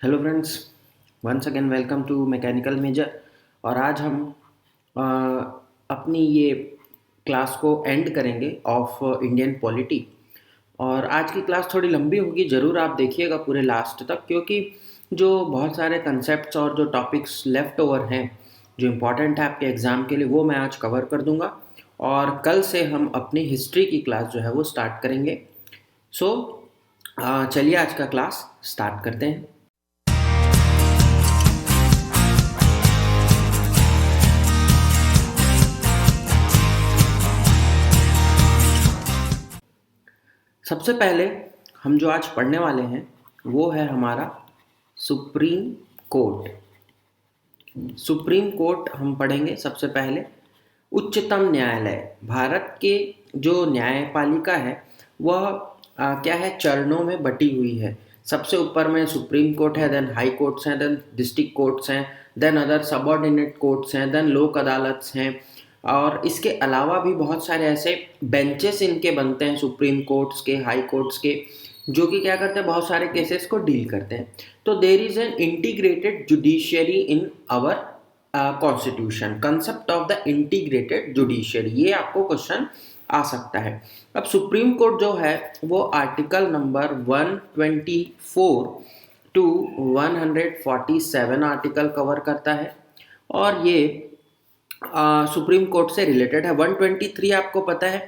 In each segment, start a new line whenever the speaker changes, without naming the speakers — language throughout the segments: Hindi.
Hello friends, once again welcome to mechanical major. और आज हम अ, अपनी ये क्लास को एंड करेंगे ऑफ इंडियन पॉलिटी। और आज की क्लास थोड़ी लंबी होगी, ज़रूर आप देखिएगा पूरे लास्ट तक, क्योंकि जो बहुत सारे कंसेप्ट्स और जो टॉपिक्स लेफ़्ट ओवर हैं जो इम्पोर्टेंट है आपके एग्ज़ाम के लिए, वो मैं आज कवर कर दूंगा। और कल से हम अपनी हिस्ट्री की क्लास जो है वो स्टार्ट करेंगे। सो चलिए आज का क्लास स्टार्ट करते हैं। सबसे पहले हम जो आज पढ़ने वाले हैं वो है हमारा सुप्रीम कोर्ट। सुप्रीम कोर्ट हम पढ़ेंगे सबसे पहले। उच्चतम न्यायालय, भारत के जो न्यायपालिका है वह क्या है, चरणों में बटी हुई है। सबसे ऊपर में सुप्रीम कोर्ट है, देन हाई कोर्ट्स हैं, देन डिस्ट्रिक्ट कोर्ट्स हैं, देन अदर सबऑर्डिनेट कोर्ट्स हैं, देन लोक अदालत्स हैं। और इसके अलावा भी बहुत सारे ऐसे बेंचेस इनके बनते हैं सुप्रीम कोर्ट्स के, हाई कोर्ट्स के, जो कि क्या करते हैं, बहुत सारे केसेस को डील करते हैं। तो there is an integrated judiciary in our constitution. Concept of the integrated judiciary, ये आपको क्वेश्चन आ सकता है। अब सुप्रीम कोर्ट जो है वो article number 124 to 147 article cover करता है। और ये सुप्रीम कोर्ट से रिलेटेड है। 123 आपको पता है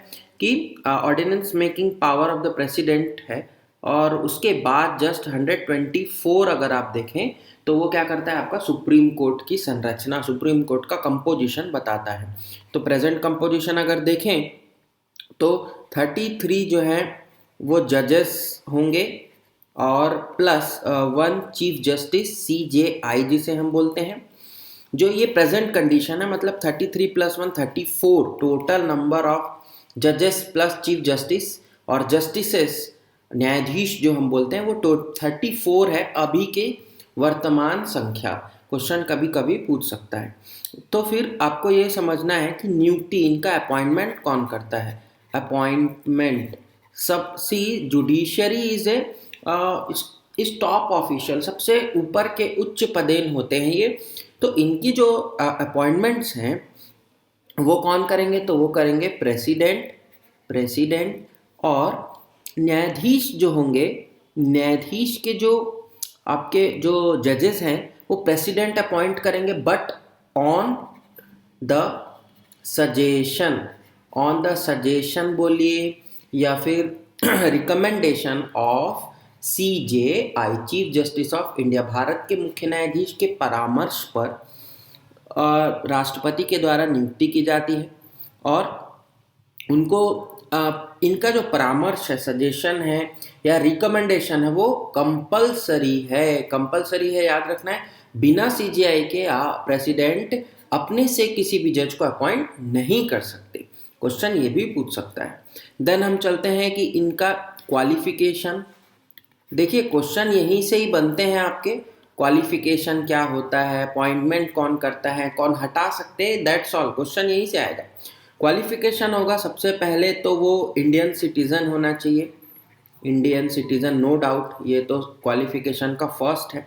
कि ordinance making power of the president है। और उसके बाद जस्ट 124 अगर आप देखें तो वो क्या करता है, आपका सुप्रीम कोर्ट की संरचना, सुप्रीम कोर्ट का कंपोजिशन बताता है। तो प्रेजेंट कंपोजिशन अगर देखें तो 33 जो है वो जजेस होंगे, और प्लस 1 चीफ जस्टिस CJI जिसे हम बोलते हैं। जो ये प्रेजेंट कंडीशन है, मतलब 33 + 1 34 टोटल नंबर ऑफ जजेस प्लस चीफ जस्टिस और जस्टिसेस, न्यायाधीश जो हम बोलते हैं, वो 34 है अभी के वर्तमान संख्या। क्वेश्चन कभी कभी पूछ सकता है। तो फिर आपको ये समझना है कि नियुक्ति, इनका अपॉइंटमेंट कौन करता है। अपॉइंटमेंट, सब सी जुडिशरी इज ए इस टॉप ऑफिशियल, सबसे ऊपर के उच्च पदेन होते हैं ये। तो इनकी जो अपॉइंटमेंट्स हैं वो कौन करेंगे, तो वो करेंगे प्रेसिडेंट। और न्यायाधीश जो होंगे, न्यायाधीश के जो आपके जो जजेस हैं वो प्रेसिडेंट अपॉइंट करेंगे, बट ऑन द सजेशन, बोलिए, या फिर recommendation of CJI, chief justice of India. Bharat के मुख्य न्यायाधीश के परामर्श पर राष्ट्रपति के द्वारा नियुक्ति की जाती है। और उनको इनका जो परामर्श है, सजेशन है या रिकमेंडेशन है, वो कंपलसरी है, याद रखना है। बिना CJI के प्रेसिडेंट अपने से किसी भी जज को अपॉइंट नहीं कर सकते। क्वेश्चन ये भी पूछ सकता है। देन हम चलते हैं कि इनका क्वालिफिकेशन। देखिए क्वेश्चन यहीं से ही बनते हैं आपके। क्वालिफिकेशन क्या होता है, अपॉइंटमेंट कौन करता है, कौन हटा सकते हैं, दैट्स ऑल, क्वेश्चन यहीं से आएगा। क्वालिफिकेशन होगा सबसे पहले तो वो इंडियन सिटीजन होना चाहिए। इंडियन सिटीजन, नो डाउट, ये तो क्वालिफिकेशन का फर्स्ट है।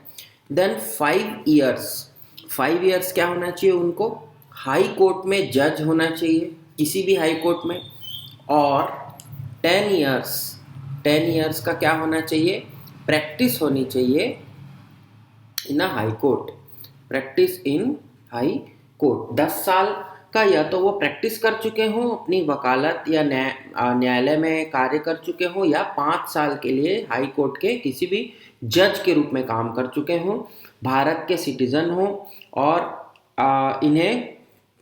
देन 5 इयर्स क्या होना चाहिए उनको, हाई कोर्ट में जज होना चाहिए, किसी भी हाई कोर्ट में। और 10 इयर्स का क्या होना चाहिए, प्रैक्टिस होनी चाहिए इन high court. Practice in high court 10 साल का, या तो वो प्रैक्टिस कर चुके हों, अपनी वकालत या न्यायालय में कार्य कर चुके हों, या 5 साल के लिए हाई कोर्ट के किसी भी जज के रूप में काम कर चुके हों, भारत के सिटीजन हों, और इन्हें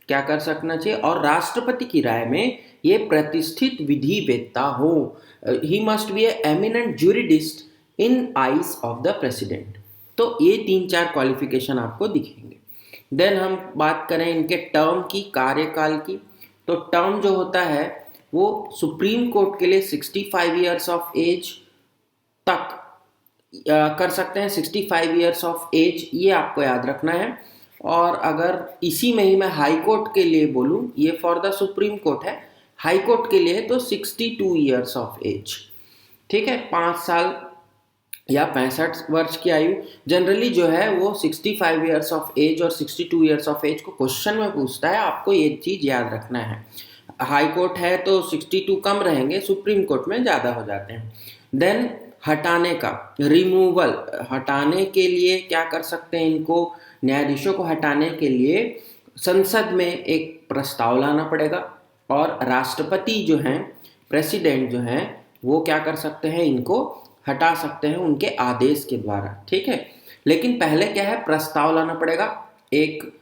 क्या कर सकना चाहिए, और राष्ट्रपति की राय में ये प्रतिष्ठित विधि वेत्ता हो। He must be a eminent jurist in eyes of the president. तो ये 3-4 क्वालिफिकेशन आपको दिखेंगे। देन हम बात करें इनके टर्म की, कार्यकाल की। तो टर्म जो होता है वो सुप्रीम कोर्ट के लिए 65 इयर्स ऑफ एज तक कर सकते हैं। 65 इयर्स ऑफ एज, ये आपको याद रखना है। और अगर इसी में ही मैं हाई कोर्ट के लिए बोलूं, ये फॉर द सुप्रीम कोर्ट है, हाई कोर्ट के लिए तो 62 इयर्स ऑफ एज। ठीक है, 5 साल या 65 वर्ष की आयु, जनरली जो है वो 65 ईयर्स ऑफ एज और 62 ईयर्स ऑफ एज को क्वेश्चन में पूछता है, आपको ये चीज़ याद रखना है। हाई कोर्ट है तो 62 कम रहेंगे, सुप्रीम कोर्ट में ज़्यादा हो जाते हैं। देन हटाने का, रिमूवल, हटाने के लिए क्या कर सकते हैं, इनको न्यायाधीशों को हटाने के लिए संसद में एक प्रस्ताव लाना पड़ेगा और राष्ट्रपति जो हैं, प्रेसिडेंट जो हैं, वो क्या कर सकते हैं, इनको हटा सकते हैं उनके आदेश के द्वारा, ठीक है। लेकिन पहले क्या है, प्रस्ताव लाना पड़ेगा एक,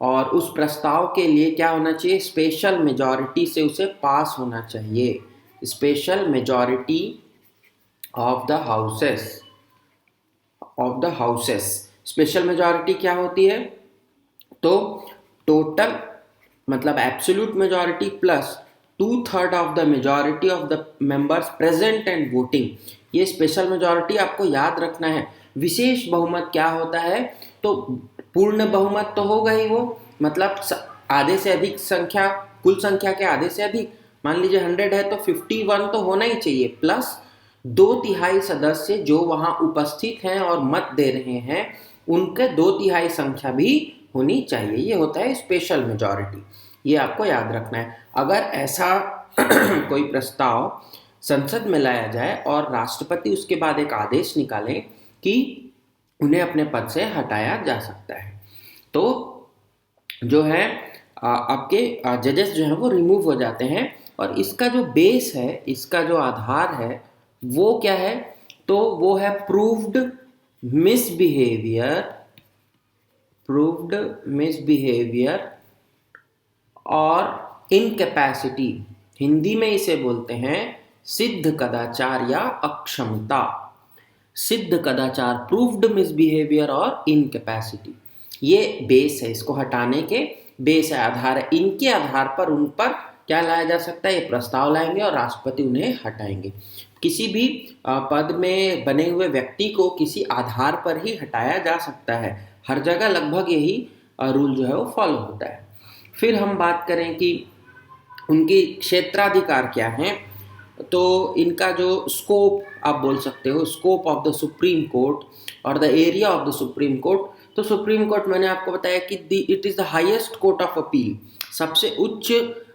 और उस प्रस्ताव के लिए क्या होना चाहिए, स्पेशल मेजॉरिटी से उसे पास होना चाहिए, special majority of the houses. Special majority क्या होती है, तो टोटल मतलब absolute majority plus 2/3 of the majority of the members present and voting. ये स्पेशल मेजॉरिटी आपको याद रखना है। विशेष बहुमत क्या होता है, तो पूर्ण बहुमत तो होगा ही वो, मतलब आधे से अधिक संख्या, कुल संख्या के आधे से अधिक, मान लीजिए 100 है तो 51 तो होना ही चाहिए, प्लस 2/3 सदस्य जो वहां उपस्थित हैं और मत दे रहे हैं, उनके 2/3 संख्या भी होनी चाहिए। ये होता है स्पेशल मेजॉरिटी, ये आपको याद रखना है। अगर ऐसा कोई प्रस्ताव संसद में लाया जाए और राष्ट्रपति उसके बाद एक आदेश निकालें कि उन्हें अपने पद से हटाया जा सकता है, तो जो है आपके जजेस जो हैं वो रिमूव हो जाते हैं। और इसका जो बेस है, इसका जो आधार है वो क्या है, तो वो है प्रूव्ड मिसबिहेवियर और इनकैपेसिटी। हिंदी में इसे बोलते हैं सिद्ध कदाचार या अक्षमता। सिद्ध कदाचार, प्रूव्ड मिसबिहेवियर और इनकैपेसिटी, ये बेस है, इसको हटाने के बेस है, आधार है। इनके आधार पर उन पर क्या लाया जा सकता है, ये प्रस्ताव लाएंगे और राष्ट्रपति उन्हें हटाएंगे। किसी भी पद में बने हुए व्यक्ति को किसी आधार पर ही हटाया जा सकता है, हर जगह लगभग यही रूल जो है वो फॉलो होता है। फिर हम बात करें कि उनकी क्षेत्राधिकार क्या है, तो इनका जो स्कोप आप बोल सकते हो, scope of the Supreme Court और the area of the Supreme court. तो सुप्रीम कोर्ट मैंने आपको बताया कि it is the highest court of appeal, सबसे उच्च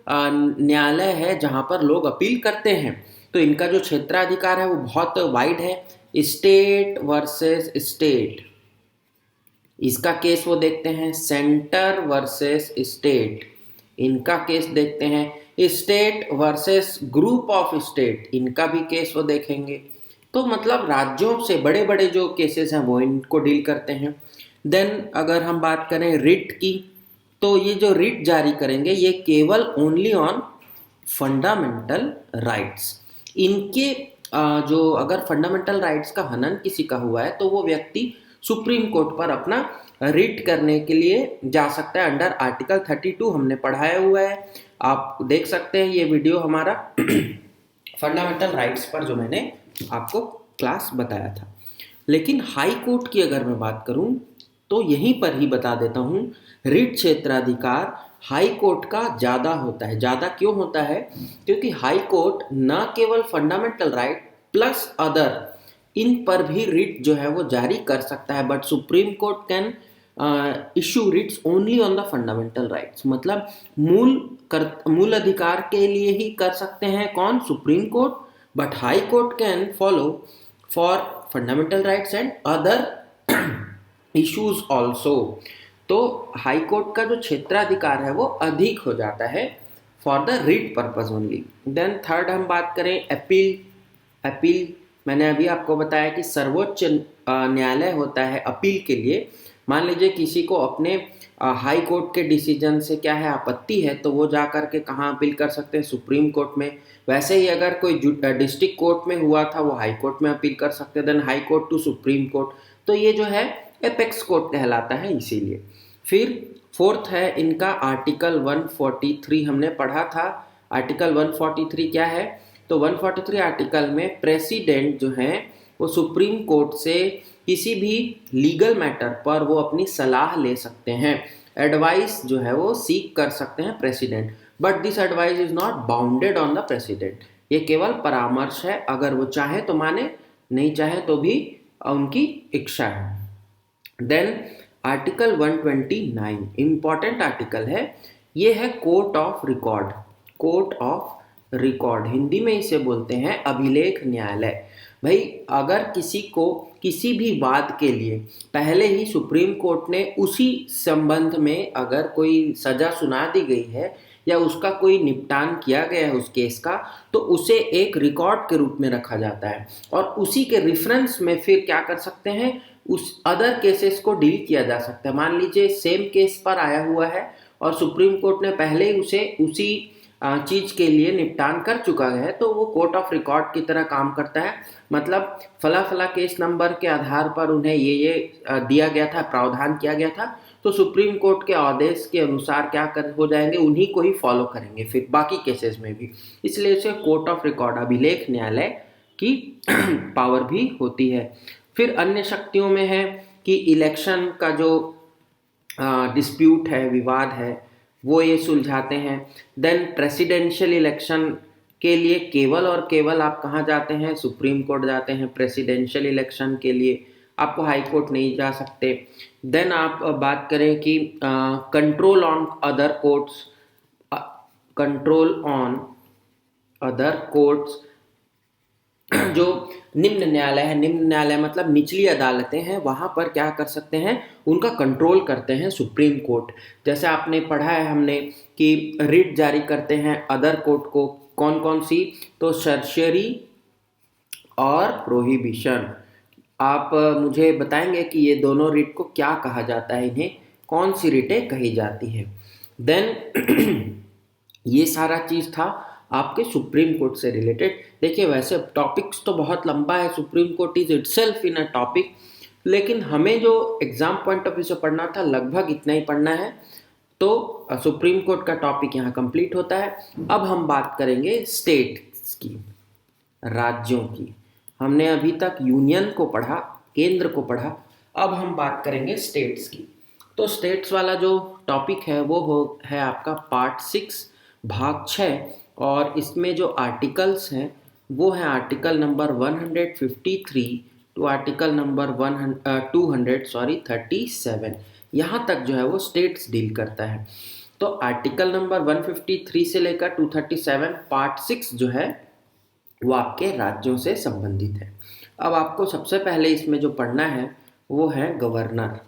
न्यायालय है जहां पर लोग अपील करते हैं। तो इनका जो क्षेत्राधिकार है वो बहुत वाइड है। स्टेट वर्सेस स्टेट, इसका केस वो देखते हैं। सेंटर वर्सेस स्टेट, इनका केस देखते हैं। State versus group of state, इनका भी केस वो देखेंगे। तो मतलब राज्यों से बड़े बड़े जो केसेस हैं वो इनको डील करते हैं। देन अगर हम बात करें रिट की, तो ये जो रिट जारी करेंगे ये केवल ओनली ऑन फंडामेंटल राइट्स। इनके जो अगर फंडामेंटल राइट्स का हनन किसी का हुआ है तो वो व्यक्ति सुप्रीम कोर्ट पर अपना रिट करने के लिए जा सकता है। अंडर आर्टिकल 32 हमने पढ़ाया हुआ है, आप देख सकते हैं ये वीडियो हमारा फंडामेंटल राइट्स पर जो मैंने आपको क्लास बताया था। लेकिन हाई कोर्ट की अगर मैं बात करूं तो यहीं पर ही बता देता हूं, रिट क्षेत्राधिकार हाई कोर्ट का ज़्यादा होता है। ज़्यादा क्यों होता है, क्योंकि हाई कोर्ट न केवल फंडामेंटल राइट प्लस अदर, इन पर भी रिट जो है वो जारी कर सकता है, but supreme court can issue Ritz only on the fundamental rights. मतलब मूल अधिकार के लिए ही कर सकते हैं कौन, supreme court, but high court can follow for fundamental rights and other issues also. तो हाई कोर्ट का जो क्षेत्राधिकार है वो अधिक हो जाता है for the writ purpose only. Then third हम बात करें अपील, मैंने अभी आपको बताया कि सर्वोच्च न्यायालय होता है अपील के लिए। मान लीजिए किसी को अपने हाई कोर्ट के डिसीजन से क्या है, आपत्ति है, तो वो जा कर के कहाँ अपील कर सकते हैं, सुप्रीम कोर्ट में। वैसे ही अगर कोई डिस्ट्रिक्ट कोर्ट में हुआ था वो हाई कोर्ट में अपील कर सकते हैं, then high court to supreme court. तो ये जो है एपेक्स कोर्ट कहलाता है इसीलिए। फिर फोर्थ है इनका आर्टिकल 143, हमने पढ़ा था आर्टिकल 143 क्या है, तो 143 आर्टिकल में प्रेसिडेंट जो है वो सुप्रीम कोर्ट से किसी भी लीगल मैटर पर वो अपनी सलाह ले सकते हैं, एडवाइस जो है वो सीख कर सकते हैं president, but this advice is not bounded on the president. ये केवल परामर्श है, अगर वो चाहे तो माने, नहीं चाहे तो भी उनकी इच्छा है। देन आर्टिकल 129 इम्पॉर्टेंट आर्टिकल है, ये है court of record. Court of record Hindi में इसे बोलते हैं अभिलेख न्यायालय। भाई अगर किसी को किसी भी वाद के लिए पहले ही सुप्रीम कोर्ट ने उसी संबंध में अगर कोई सजा सुना दी गई है या उसका कोई निपटान किया गया है उस केस का, तो उसे एक रिकॉर्ड के रूप में रखा जाता है और उसी के रेफरेंस में फिर क्या कर सकते हैं, उस अदर केसेस को डील किया जा सकता है। मान लीजिए सेम केस पर आया हुआ है और सुप्रीम कोर्ट ने पहले ही उसे उसी चीज के लिए निपटान कर चुका है, तो वो कोर्ट ऑफ रिकॉर्ड की तरह काम करता है। मतलब फला फला केस नंबर के आधार पर उन्हें ये दिया गया था, प्रावधान किया गया था, तो सुप्रीम कोर्ट के आदेश के अनुसार क्या कर हो जाएंगे, उन्हीं को ही फॉलो करेंगे फिर बाकी केसेस में भी। इसलिए इसे कोर्ट ऑफ रिकॉर्ड अभिलेख न्यायालय की पावर भी होती है। फिर अन्य शक्तियों में है कि इलेक्शन का जो डिस्प्यूट है, विवाद है, वो ये सुलझाते हैं। देन प्रेसिडेंशियल इलेक्शन के लिए केवल और केवल आप कहाँ जाते हैं, सुप्रीम कोर्ट जाते हैं। प्रेसिडेंशियल इलेक्शन के लिए आपको हाई कोर्ट नहीं जा सकते। देन आप बात करें कि control on other courts, control on other courts, जो निम्न न्यायालय है, निम्न न्यायालय मतलब निचली अदालतें हैं, वहां पर क्या कर सकते हैं, उनका कंट्रोल करते हैं सुप्रीम कोर्ट। जैसे आपने पढ़ा है हमने कि रिट जारी करते हैं अदर कोर्ट को, कौन कौन सी, तो सर्शियरी और प्रोहिबिशन। आप मुझे बताएंगे कि ये दोनों रिट को क्या कहा जाता है, इन्हें कौन सी रिटें कही जाती है। देन ये सारा चीज़ था आपके सुप्रीम कोर्ट से रिलेटेड। देखिए वैसे टॉपिक्स तो बहुत लंबा है, supreme court is itself in a topic, लेकिन हमें जो एग्जाम पॉइंट ऑफ व्यू से पढ़ना था लगभग इतना ही पढ़ना है। तो सुप्रीम कोर्ट का टॉपिक यहाँ कंप्लीट होता है। अब हम बात करेंगे स्टेट्स की, राज्यों की। हमने अभी तक यूनियन को पढ़ा, केंद्र को पढ़ा, अब हम बात करेंगे स्टेट्स की। तो स्टेट्स वाला जो टॉपिक है वो है आपका पार्ट 6 भाग 6, और इसमें जो आर्टिकल्स हैं वो है article number 153 to article number 237। यहाँ तक जो है वो स्टेट्स डील करता है। तो आर्टिकल नंबर 153 से लेकर 237 पार्ट 6 जो है वो आपके राज्यों से संबंधित है। अब आपको सबसे पहले इसमें जो पढ़ना है वो है गवर्नर।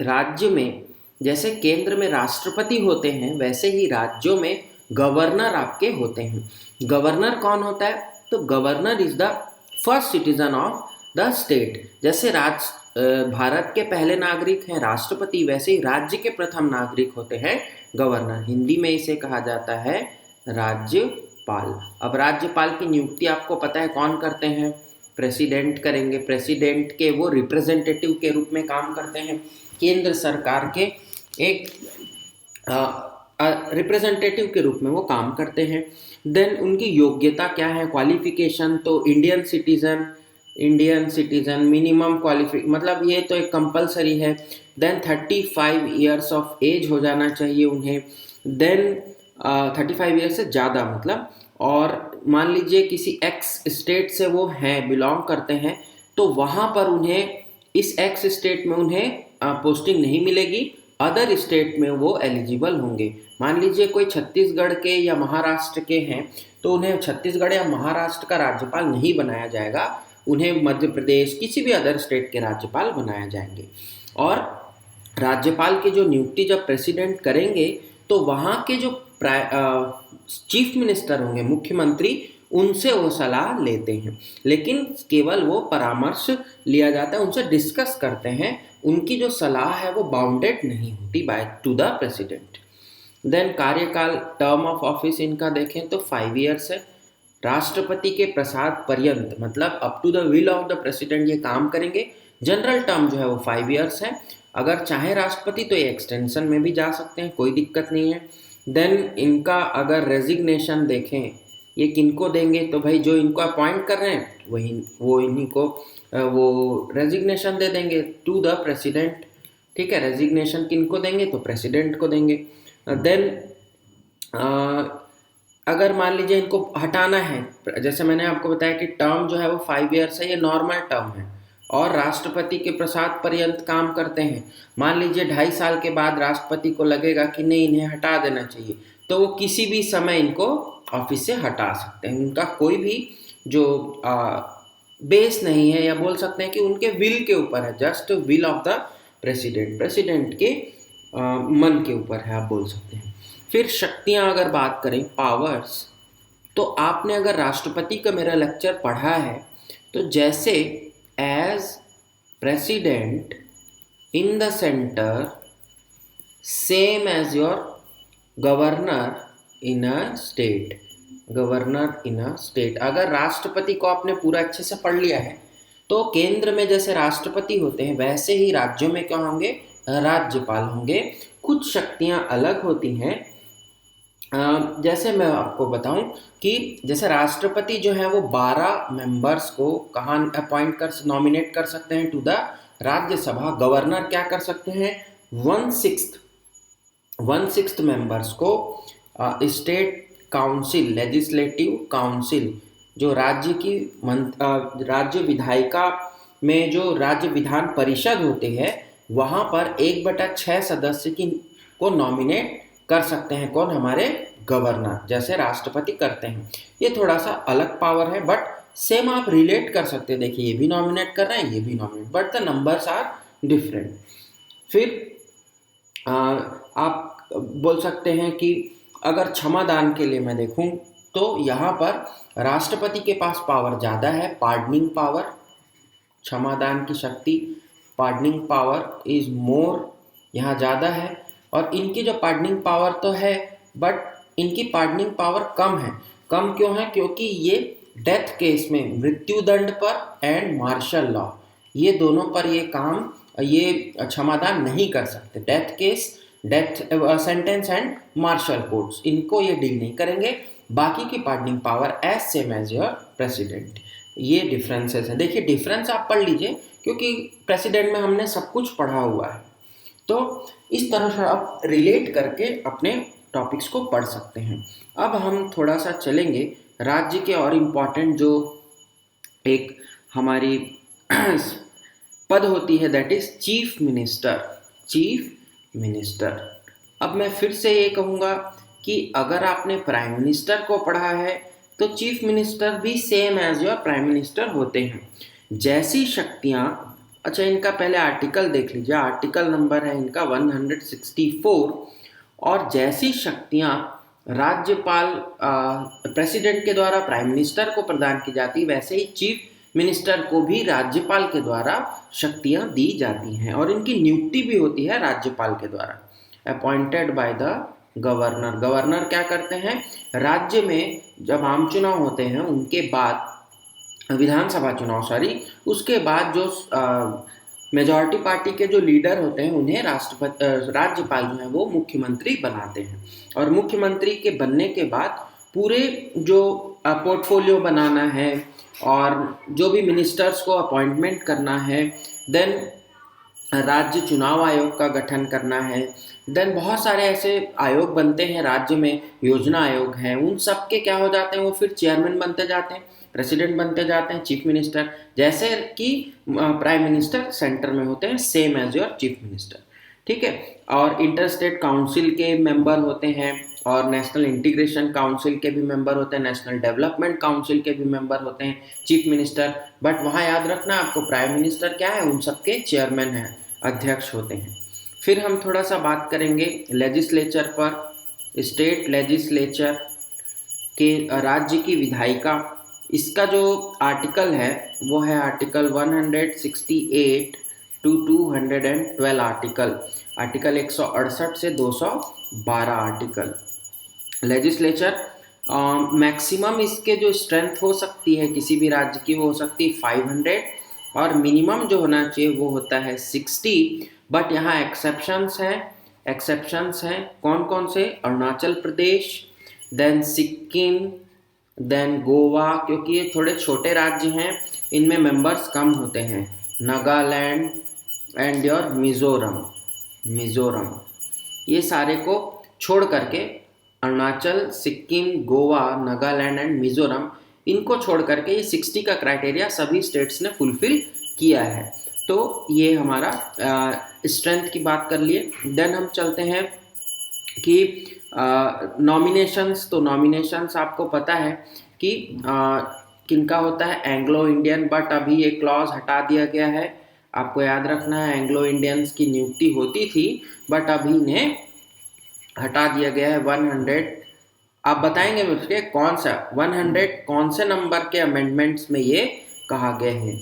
राज्य में जैसे केंद्र में राष्ट्रपति होते हैं, वैसे ही राज्यों में गवर्नर आपके होते हैं। गवर्नर कौन होता है, तो governor is the first citizen of the state. जैसे भारत के पहले नागरिक हैं राष्ट्रपति, वैसे ही राज्य के प्रथम नागरिक होते हैं गवर्नर। हिंदी में इसे कहा जाता है राज्यपाल। अब राज्यपाल की नियुक्ति आपको पता है कौन करते हैं, प्रेसिडेंट करेंगे। प्रेसिडेंट के वो रिप्रेजेंटेटिव के रूप में काम करते हैं, केंद्र सरकार के एक रिप्रेजेंटेटिव के रूप में वो काम करते हैं। देन उनकी योग्यता क्या है, क्वालिफिकेशन, तो इंडियन सिटीजन मिनिमम क्वालिफिक, मतलब ये तो एक कंपलसरी है। देन 35 ईयर्स ऑफ एज हो जाना चाहिए उन्हें। देन 35 ईयर्स से ज़्यादा मतलब, और मान लीजिए किसी एक्स स्टेट से वो हैं, बिलोंग करते हैं, तो वहाँ पर उन्हें इस एक्स स्टेट में उन्हें पोस्टिंग नहीं मिलेगी, अदर स्टेट में वो एलिजिबल होंगे। मान लीजिए कोई छत्तीसगढ़ के या महाराष्ट्र के हैं, तो उन्हें छत्तीसगढ़ या महाराष्ट्र का राज्यपाल नहीं बनाया जाएगा, उन्हें मध्य प्रदेश किसी भी अदर स्टेट के राज्यपाल बनाया जाएंगे। और राज्यपाल की जो नियुक्ति जब प्रेसिडेंट करेंगे, तो वहाँ के जो चीफ मिनिस्टर होंगे, मुख्यमंत्री, उनसे वो सलाह लेते हैं, लेकिन केवल वो परामर्श लिया जाता है, उनसे डिस्कस करते हैं। उनकी जो सलाह है वो बाउंडेड नहीं होती by to the president. Then कार्यकाल, टर्म ऑफ ऑफिस इनका देखें तो 5 ईयर्स है। राष्ट्रपति के प्रसाद पर्यंत, मतलब up to the will of the president ये काम करेंगे। जनरल टर्म जो है वो 5 ईयर्स है। अगर चाहे राष्ट्रपति तो ये एक्सटेंशन में भी जा सकते हैं, कोई दिक्कत नहीं है। देन इनका अगर रेजिग्नेशन देखें, ये किनको देंगे, तो भाई जो इनको अपॉइंट कर रहे हैं वो इन्हीं को वो रेजिग्नेशन दे देंगे टू द प्रेसिडेंट। ठीक है, रेजिग्नेशन किनको देंगे, तो प्रेसिडेंट को देंगे। देन अगर मान लीजिए इनको हटाना है, जैसे मैंने आपको बताया कि टर्म जो है वो 5 ईयर्स है, ये नॉर्मल टर्म है, और राष्ट्रपति के प्रसाद पर्यंत काम करते हैं। मान लीजिए 2.5 साल के बाद राष्ट्रपति को लगेगा कि नहीं, इन्हें हटा देना चाहिए, तो वो किसी भी समय इनको ऑफिस से हटा सकते हैं। उनका कोई भी जो बेस नहीं है, या बोल सकते हैं कि उनके विल के ऊपर है, just will of the president के मन के ऊपर है, आप बोल सकते हैं। फिर शक्तियां अगर बात करें, पावर्स, तो आपने अगर राष्ट्रपति का मेरा लेक्चर पढ़ा है, तो जैसे as president in the centre same as your governor in a state, governor in a state. अगर राष्ट्रपति को आपने पूरा अच्छे से पढ़ लिया है, तो केंद्र में जैसे राष्ट्रपति होते हैं, वैसे ही राज्यों में क्या होंगे, राज्यपाल होंगे। कुछ शक्तियां अलग होती हैं। जैसे मैं आपको बताऊं कि जैसे राष्ट्रपति जो है वो 12 मेंबर्स को कहाँ अपॉइंट कर, नॉमिनेट कर सकते हैं टू द राज्यसभा। गवर्नर क्या कर सकते हैं, 1/6 मेंबर्स को स्टेट काउंसिल, लेजिस्लेटिव काउंसिल, जो राज्य की राज्य विधायिका में जो राज्य विधान परिषद होते हैं, वहाँ पर 1/6 सदस्य को नॉमिनेट कर सकते हैं। कौन, हमारे गवर्नर, जैसे राष्ट्रपति करते हैं। ये थोड़ा सा अलग पावर है, बट सेम आप रिलेट कर सकते हैं। देखिए, ये भी नॉमिनेट कर रहे हैं, ये भी nominate, but the numbers are different. फिर आप बोल सकते हैं कि अगर क्षमादान के लिए मैं देखूं, तो यहाँ पर राष्ट्रपति के पास पावर ज़्यादा है, पार्डनिंग पावर, क्षमादान की शक्ति, पार्डनिंग पावर इज मोर, यहाँ ज़्यादा है। और इनकी जो पार्डनिंग पावर तो है, बट इनकी पार्डनिंग पावर कम है। कम क्यों है, क्योंकि ये डेथ केस में, मृत्युदंड पर एंड मार्शल लॉ, ये दोनों पर ये काम, ये क्षमादान नहीं कर सकते। Death case, death sentence and martial courts, इनको ये डील नहीं करेंगे। बाकी की pardoning power as same as your president. ये डिफरेंसेस हैं। देखिए, डिफरेंस आप पढ़ लीजिए, क्योंकि प्रेसिडेंट में हमने सब कुछ पढ़ा हुआ है। तो इस तरह से आप रिलेट करके अपने टॉपिक्स को पढ़ सकते हैं। अब हम थोड़ा सा चलेंगे राज्य के और इम्पॉर्टेंट जो एक हमारी पद होती है, that is chief minister. Chief minister, अब मैं फिर से ये कहूँगा कि अगर आपने प्राइम मिनिस्टर को पढ़ा है, तो चीफ मिनिस्टर भी same as your prime minister होते हैं। जैसी शक्तियाँ, अच्छा इनका पहले आर्टिकल देख लीजिए, आर्टिकल नंबर है इनका 164। और जैसी शक्तियाँ राज्यपाल प्रेसिडेंट के द्वारा प्राइम मिनिस्टर को प्रदान की जाती, वैसे ही चीफ मिनिस्टर को भी राज्यपाल के द्वारा शक्तियाँ दी जाती हैं। और इनकी नियुक्ति भी होती है राज्यपाल के द्वारा, appointed by the governor. Governor क्या करते हैं, राज्य में जब आम चुनाव होते हैं, उनके बाद विधानसभा चुनाव, उसके बाद जो मेजॉरिटी पार्टी के जो लीडर होते हैं, उन्हें राज्यपाल जो है वो मुख्यमंत्री बनाते हैं। और मुख्यमंत्री के बनने के बाद पूरे जो पोर्टफोलियो बनाना है, और जो भी मिनिस्टर्स को अपॉइंटमेंट करना है, देन राज्य चुनाव आयोग का गठन करना है, देन बहुत सारे ऐसे आयोग बनते हैं राज्य में, योजना आयोग हैं, उन सब के क्या हो जाते हैं, वो फिर चेयरमैन बनते जाते हैं, प्रेसिडेंट बनते जाते हैं, चीफ मिनिस्टर। जैसे कि प्राइम मिनिस्टर सेंटर में होते हैं, same as your chief minister, ठीक है। और इंटर स्टेट काउंसिल के मेंबर होते हैं, और नेशनल इंटीग्रेशन काउंसिल के भी मेंबर होते हैं, नेशनल डेवलपमेंट काउंसिल के भी मेंबर होते हैं चीफ मिनिस्टर। बट वहाँ याद रखना आपको, प्राइम मिनिस्टर क्या है, उन सबके चेयरमैन हैं, अध्यक्ष होते हैं। फिर हम थोड़ा सा बात करेंगे लेजिस्लेचर पर। स्टेट लेजिस्लेचर के राज्य की विधायिका, इसका जो आर्टिकल है वो है आर्टिकल 168 to 212 आर्टिकल 168 से 212 आर्टिकल। लेजिस्लेचर मैक्सिमम इसके जो स्ट्रेंथ हो सकती है किसी भी राज्य की, वो हो सकती है 500, और मिनिमम जो होना चाहिए वो होता है 60। बट यहाँ एक्सेप्शंस हैं। कौन कौन से, अरुणाचल प्रदेश, देन सिक्किम, देन गोवा, क्योंकि ये थोड़े छोटे राज्य हैं, इनमें मेंबर्स कम होते हैं, नागालैंड एंड योर मिज़ोरम, ये सारे को छोड़ करके, अरुणाचल, सिक्किम, गोवा, नागालैंड एंड मिज़ोरम, इनको छोड़ करके ये 60 का क्राइटेरिया सभी स्टेट्स ने फुलफिल किया है। तो ये हमारा स्ट्रेंथ की बात कर लिए। देन हम चलते हैं कि नॉमिनेशंस। तो नॉमिनेशंस आपको पता है कि किनका होता है, एंग्लो इंडियन, बट अभी ये क्लॉज हटा दिया गया है। आपको याद रखना है एंग्लो इंडियंस की नियुक्ति होती थी बट अभी इन्हें हटा दिया गया है। 100, आप बताएंगे मुझे कौन सा 100 कौन से नंबर के अमेंडमेंट्स में ये कहा गया है,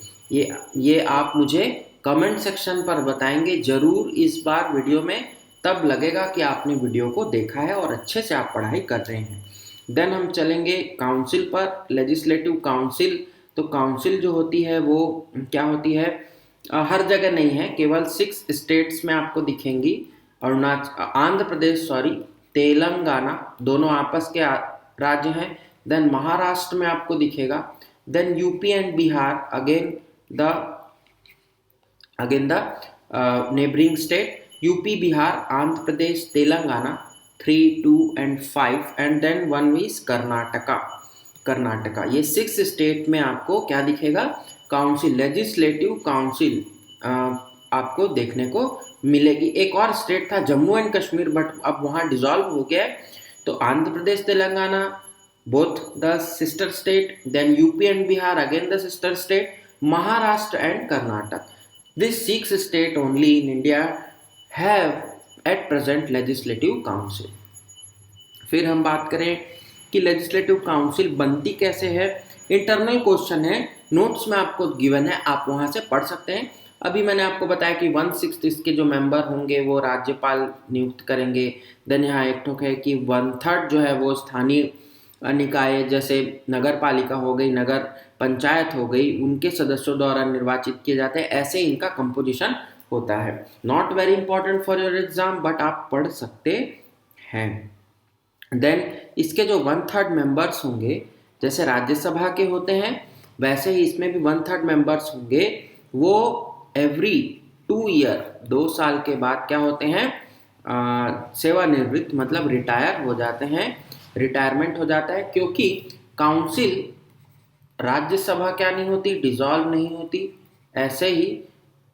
ये आप मुझे कमेंट सेक्शन पर बताएंगे जरूर इस बार वीडियो में। तब लगेगा कि आपने वीडियो को देखा है और अच्छे से आप पढ़ाई कर रहे हैं। देन हम चलेंगे काउंसिल पर, लेजिस्लेटिव काउंसिल। तो काउंसिल जो होती है वो क्या होती है, हर जगह नहीं है, केवल 6 स्टेट्स में आपको दिखेंगी। आंध्र प्रदेश, सॉरी, तेलंगाना, दोनों आपस के राज्य हैं। देन महाराष्ट्र में आपको दिखेगा। Then UP and Bihar, again the neighbouring state, UP, Bihar, Andhra Pradesh, Telangana 3, 2 and 5, and then 1 is Karnataka. ये 6 स्टेट में आपको क्या दिखेगा, काउंसिल, लेजिस्लेटिव काउंसिल आपको देखने को मिलेगी। एक और स्टेट था जम्मू एंड कश्मीर, बट अब वहाँ डिसॉल्व हो गया है। तो Andhra Pradesh, Telangana, both the sister state, then UP and Bihar, again the sister state, Maharashtra and Karnataka. This 6 state only in India have at present legislative council. फिर हम बात करें कि लेजिस्लेटिव काउंसिल बनती कैसे है। इंटरनल क्वेश्चन है, नोट्स में आपको गिवन है, आप वहाँ से पढ़ सकते हैं। अभी मैंने आपको बताया कि 1/6 इसके जो मेंबर होंगे वो राज्यपाल नियुक्त करेंगे। देन यहाँ एक ठोक है कि 1/3 जो है वो स्थानीय निकाय, जैसे नगर पालिका हो गई, नगर पंचायत हो गई, उनके सदस्यों द्वारा निर्वाचित किए जाते हैं। ऐसे इनका कंपोजिशन होता है। Not very important for your exam, but आप पढ़ सकते हैं। देन इसके जो 1/3 मेंबर्स होंगे, जैसे राज्यसभा के होते हैं वैसे ही इसमें भी 1/3 मेंबर्स होंगे। वो एवरी 2 ईयर, 2 साल के बाद क्या होते हैं, सेवानिवृत्त, मतलब रिटायर हो जाते हैं, रिटायरमेंट हो जाता है। क्योंकि काउंसिल, राज्यसभा क्या नहीं होती, डिसॉल्व नहीं होती, ऐसे ही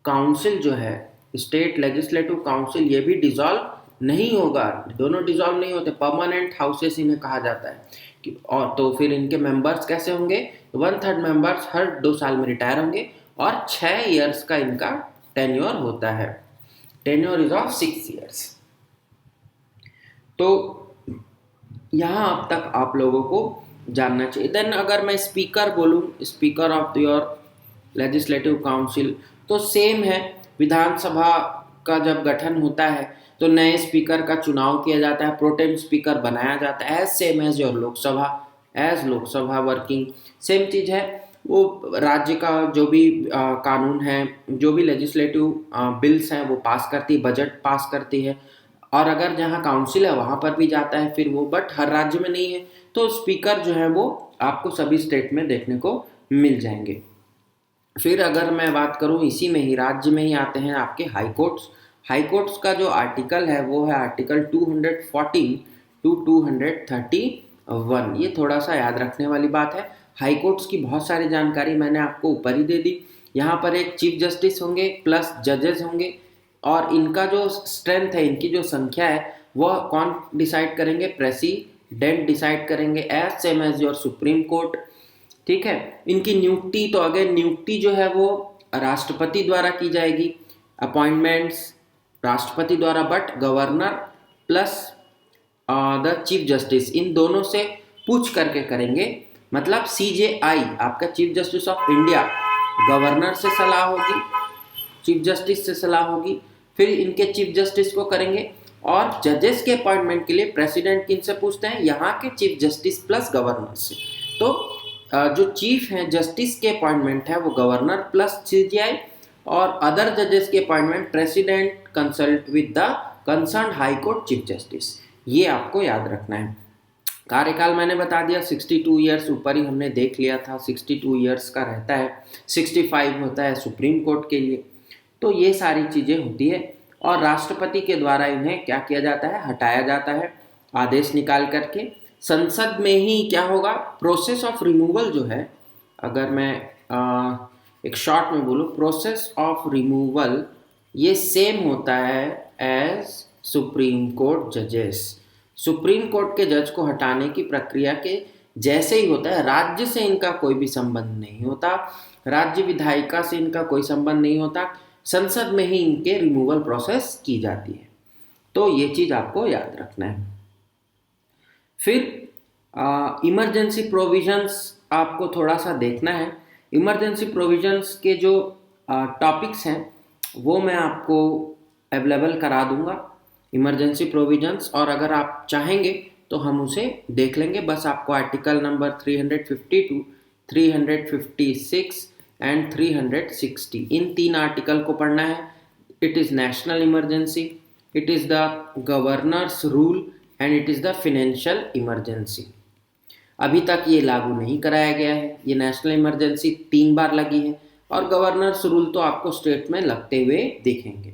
काउंसिल जो है, स्टेट लेजिस्लेटिव काउंसिल, ये भी डिसॉल्व नहीं होगा। दोनों डिसॉल्व नहीं होते, परमानेंट हाउसेस इन्हें कहा जाता है। और तो फिर इनके मेंबर्स कैसे होंगे, 1/3 मेंबर्स हर 2 साल में रिटायर होंगे और 6 इयर्स का इनका टेन्योर होता है। Tenure is of 6 years. तो यहाँ अब तक आप लोगों को जानना चाहिए। देन अगर मैं स्पीकर बोलूँ, speaker of your legislative council, तो सेम है। विधानसभा का जब गठन होता है तो नए स्पीकर का चुनाव किया जाता है, प्रोटेम स्पीकर बनाया जाता है, as same as your Lok Sabha, as Lok Sabha working, same चीज़ है। वो राज्य का जो भी कानून है, जो भी लेजिस्लेटिव बिल्स हैं वो पास करती है, बजट पास करती है। और अगर जहाँ काउंसिल है वहाँ पर भी जाता है फिर वो, बट हर राज्य में नहीं है। तो स्पीकर जो है वो आपको सभी स्टेट में देखने को मिल जाएंगे। फिर अगर मैं बात करूँ इसी में ही, राज्य में ही आते हैं आपके हाई कोर्ट्स। हाई कोर्ट्स का जो आर्टिकल है वो है आर्टिकल 214 टू 231। ये थोड़ा सा याद रखने वाली बात है। हाई कोर्ट्स की बहुत सारी जानकारी मैंने आपको ऊपर ही दे दी। यहाँ पर एक चीफ जस्टिस होंगे प्लस जजेस होंगे, और इनका जो स्ट्रेंथ है, इनकी जो संख्या है, वह कौन डिसाइड करेंगे, प्रेसिडेंट डिसाइड करेंगे, as same as your supreme court. ठीक है। इनकी नियुक्ति, तो अगर नियुक्ति जो है वो राष्ट्रपति द्वारा की जाएगी, अपॉइंटमेंट्स राष्ट्रपति द्वारा, but governor plus the chief justice, इन दोनों से पूछ करके करेंगे। मतलब CJI, आपका chief justice of India, governor से सलाह होगी, चीफ जस्टिस से सलाह होगी, फिर इनके चीफ जस्टिस को करेंगे। और जजेस के अपॉइंटमेंट के लिए प्रेसिडेंट किन से पूछते हैं, यहाँ के चीफ जस्टिस प्लस गवर्नर से। तो जो चीफ हैं जस्टिस के अपॉइंटमेंट है वो गवर्नर प्लस CJI, और अदर जजेस के appointment president consult with the concern high court chief justice. ये आपको याद रखना है। कार्यकाल मैंने बता दिया 62 ईयर्स, ऊपर ही हमने देख लिया था 62 ईयर्स का रहता है, 65 होता है सुप्रीम कोर्ट के लिए। तो ये सारी चीज़ें होती है, और राष्ट्रपति के द्वारा इन्हें क्या किया जाता है, हटाया जाता है आदेश निकाल करके। संसद में ही क्या होगा, प्रोसेस ऑफ रिमूवल जो है, अगर मैं एक शॉर्ट में बोलो, प्रोसेस ऑफ रिमूवल ये सेम होता है एज सुप्रीम कोर्ट जजेस। सुप्रीम कोर्ट के जज को हटाने की प्रक्रिया के जैसे ही होता है। राज्य से इनका कोई भी संबंध नहीं होता, राज्य विधायिका से इनका कोई संबंध नहीं होता, संसद में ही इनके रिमूवल प्रोसेस की जाती है। तो ये चीज़ आपको याद रखना है। फिर इमरजेंसी प्रोविजंस आपको थोड़ा सा देखना है। इमरजेंसी प्रोविजंस के जो टॉपिक्स हैं वो मैं आपको अवेलेबल करा दूंगा, इमरजेंसी प्रोविजंस, और अगर आप चाहेंगे तो हम उसे देख लेंगे। बस आपको article number 352, 356 and 360 in 3 article को पढ़ना है। It is national emergency, it is the governors rule and it is the financial emergency. अभी तक ये लागू नहीं कराया गया है। ये नेशनल इमरजेंसी 3 बार लगी है और गवर्नर्स रूल तो आपको स्टेट में लगते हुए देखेंगे।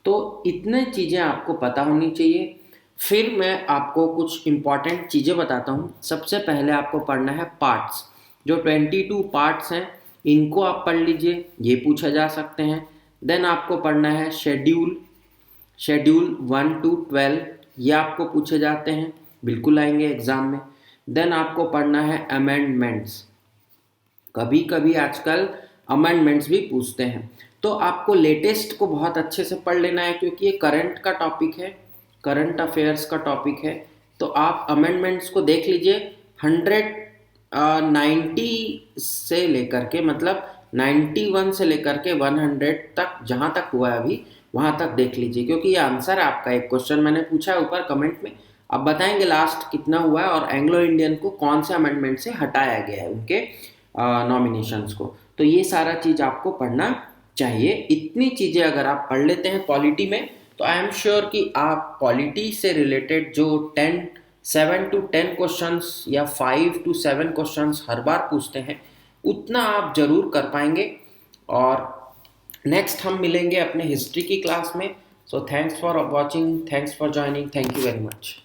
तो इतने चीज़ें आपको पता होनी चाहिए। फिर मैं आपको कुछ इम्पॉर्टेंट चीज़ें बताता हूँ। सबसे पहले आपको पढ़ना है पार्ट्स। जो 22 पार्ट्स हैं इनको आप पढ़ लीजिए, ये पूछा जा सकते हैं। देन आपको पढ़ना है शेड्यूल 1 to 12, ये आपको पूछे जाते हैं, बिल्कुल आएंगे एग्ज़ाम में। देन आपको पढ़ना है अमेंडमेंट्स, कभी कभी आजकल अमेंडमेंट्स भी पूछते हैं। तो आपको लेटेस्ट को बहुत अच्छे से पढ़ लेना है क्योंकि ये करंट का टॉपिक है, करंट अफेयर्स का टॉपिक है। तो आप अमेंडमेंट्स को देख लीजिए। 190 से लेकर के, मतलब 91 से लेकर के 100 तक, जहाँ तक हुआ है अभी वहाँ तक देख लीजिए, क्योंकि ये आंसर है आपका। एक क्वेश्चन मैंने पूछा है ऊपर कमेंट में, अब बताएंगे लास्ट कितना हुआ है और एंग्लो इंडियन को कौन से अमेंडमेंट से हटाया गया है उनके नॉमिनेशंस को। तो ये सारा चीज़ आपको पढ़ना चाहिए। इतनी चीज़ें अगर आप पढ़ लेते हैं पॉलिटी में तो आई एम श्योर कि आप पॉलिटी से रिलेटेड जो 7 to 10 क्वेश्चंस या 5 to 7 क्वेश्चंस हर बार पूछते हैं उतना आप जरूर कर पाएंगे। और नेक्स्ट हम मिलेंगे अपने हिस्ट्री की क्लास में। So thanks for watching, thanks for joining, thank you very much.